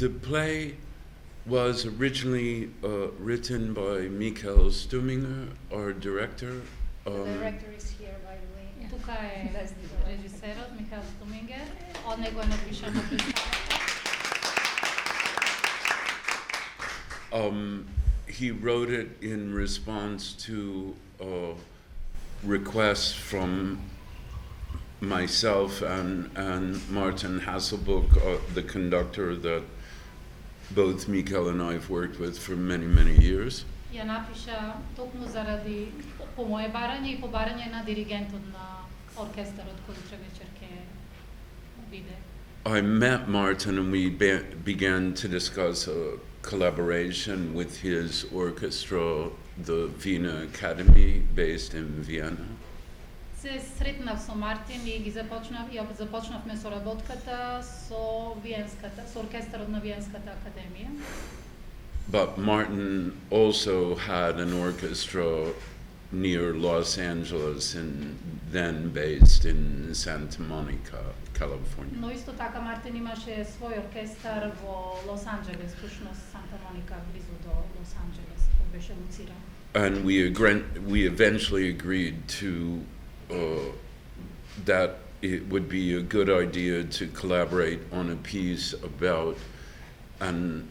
The play was originally written by Michael Stuminger, our director. The director is here, by the way. Yeah. Тука е режисерът Михаил Стумингер. От него е напишано представата. He wrote it in response to requests from myself and Martin Hasselbuch, the conductor that both Mikael and I have worked with for many, many years. Ја напиша токму заради по моje барање и по барање на диригентот на оркестарот кој утре вечер ќе биде. I met Martin and we began to discuss a collaboration with his orchestra, the Vienna Academy, based in Vienna. Се сретнав со Мартин и започнавме соработката со оркестарот на Виенската академија. But Martin also had an orchestra near Los Angeles and then based in Santa Monica, California. Но исто така Мартин имаше свој оркестар во Лос Анџелес, всушност Санта Моника, близу до Лос Анџелес, кој беше лоциран. And we eventually agreed to that it would be a good idea to collaborate on a piece about an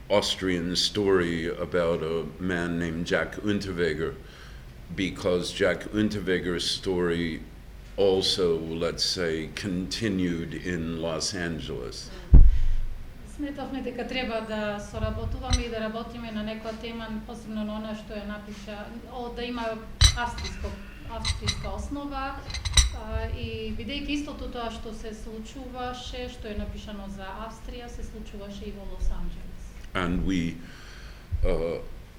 Austrian story about a man named Jack Unterweger, because Jack Unterweger's story also, let's say, continued in Los Angeles. Сметавме дека треба да соработуваме и да работиме на некоја тема, посебно на она што ја напиша, да има австријска основа, и бидејќи истото тоа што се случуваше, што е напишано за Австрија, се случуваше и во Лос Анџелес.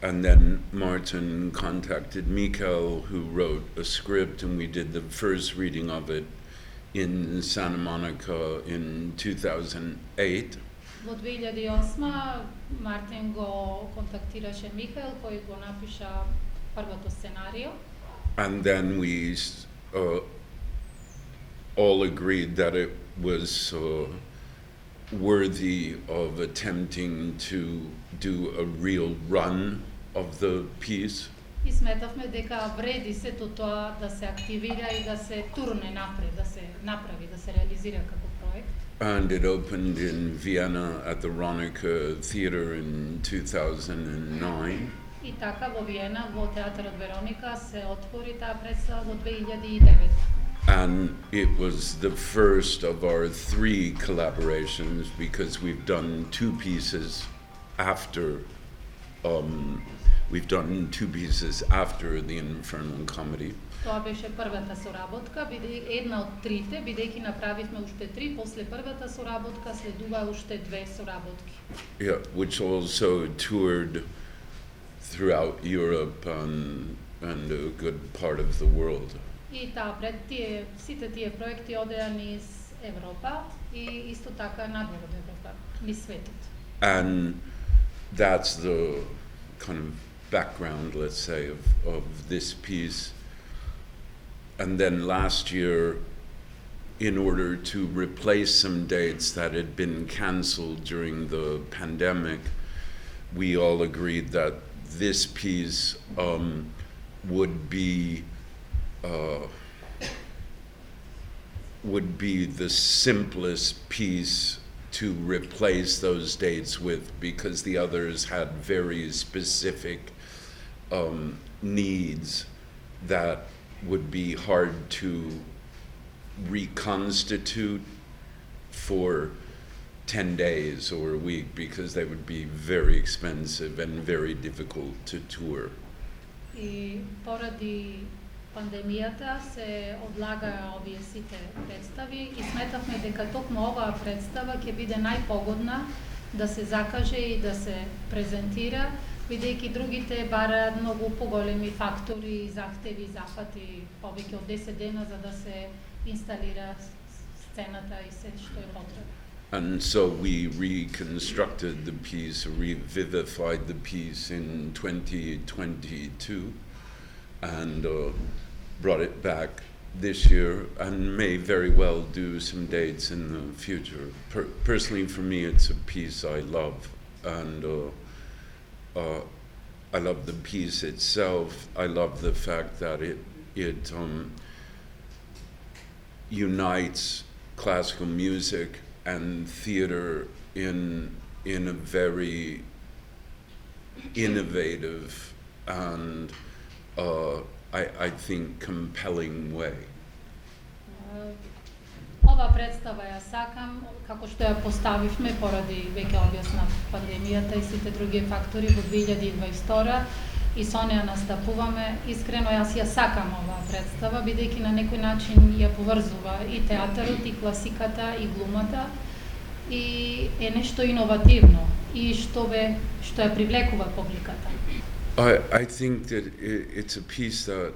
And then Martin contacted Mikael, who wrote a script, and we did the first reading of it in Santa Monica in 2008. Во 2008 Мартин го контактираше Михаил, кој го напиша првото сценарио. And then we all agreed that it was worthy of attempting to do a real run of the piece. И сметавме дека вреди сето тоа да се активира и да се турне напред, да се направи, да се реализира како проект. And it opened in Vienna at the Ronica Theater in 2009. И така во Виена, во театарот Вероника се отвори таа представа во 2009. And it was the first of our 3 collaborations, because we've done 2 pieces after the Infernal Comedy. Тоа беше првата соработка, една од трите, бидејќи направивме уште 3, после првата соработка следува уште 2 соработки. Yeah, which also toured throughout Europe and a good part of the world. И таа пред сите тие проекти одеа низ Европа и исто така надвор од Европа, низ светот. And that's the kind of background, let's say, of this piece. And then last year, in order to replace some dates that had been canceled during the pandemic, we all agreed that this piece would be the simplest piece to replace those dates with, because the others had very specific needs that would be hard to reconstitute for 10 days or a week, because they would be very expensive and very difficult to tour. И поради пандемијата се одлагаа овие сите представи и сметавме дека токму оваа представа ќе биде најпогодна да се закаже и да се презентира, бидејќи другите бараат многу поголеми фактори, захтеви, зафати, повеќе од 10 дена за да се инсталира сцената и се што е потребно. And so we reconstructed the piece, revivified the piece in 2022, and brought it back this year and may very well do some dates in the future. Personally, for me, it's a piece I love, and I love the piece itself. I love the fact that it unites classical music and theater in a very innovative and I think compelling way. Ова представа ја сакам, како што ја поставивме поради веќе објаснав пандемијата и сите други фактори во 2022 и со неа настапуваме. Искрено јас ја сакам оваа представа, бидејќи на некој начин ја поврзува и театарот, и класиката, и глумата, и е нешто иновативно и што ја привлекува публиката. I think that it's a piece that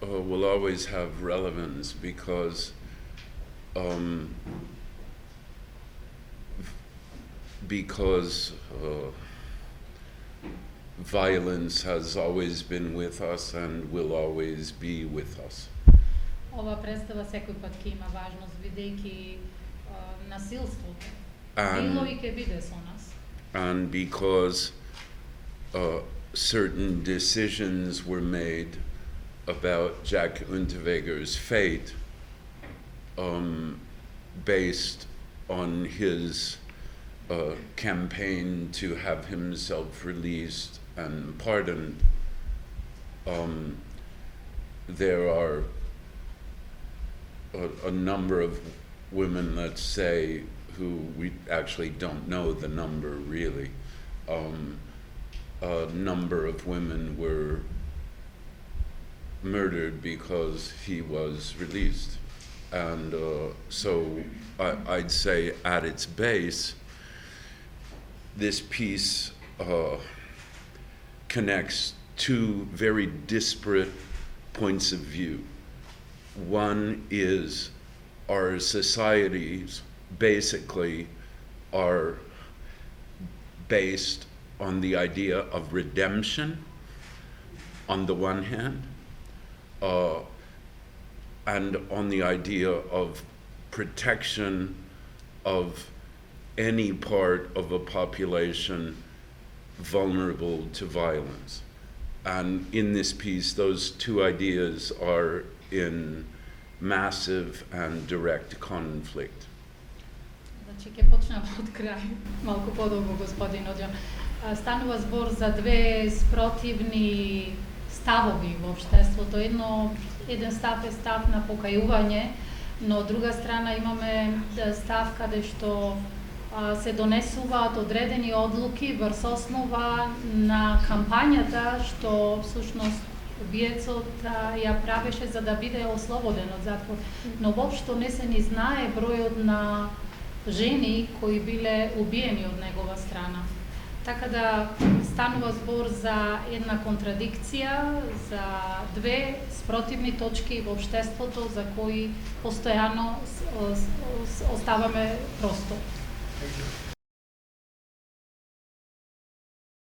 will always have relevance because violence has always been with us and will always be with us. Ова представа секој пат ќе има важност, бидејќи насилството било и ќе биде со нас. And because certain decisions were made about Jack Unterweger's fate based on his campaign to have himself released and pardoned. There are a number of women, let's say, who we actually don't know the number really. A number of women were murdered because he was released. And so I'd say at its base, this piece connects two very disparate points of view. One is our societies basically are based on the idea of redemption on the one hand, and on the idea of protection of any part of a population vulnerable to violence. And in this piece, those two ideas are in massive and direct conflict. Значи, ќе почнам од крај, малку подолго, господин Џон. Станува збор за две спротивни ставови во општеството. Еден став е став на покајување, но од друга страна имаме став каде што се донесуваат одредени одлуки врз основа на кампањата што всушност убиецот ја правеше за да биде ослободен од затвор. Но воопшто не се ни знае бројот на жени кои биле убиени од негова страна. Така да станува збор за една контрадикција, за две спротивни точки во општеството за кои постојано оставаме простор.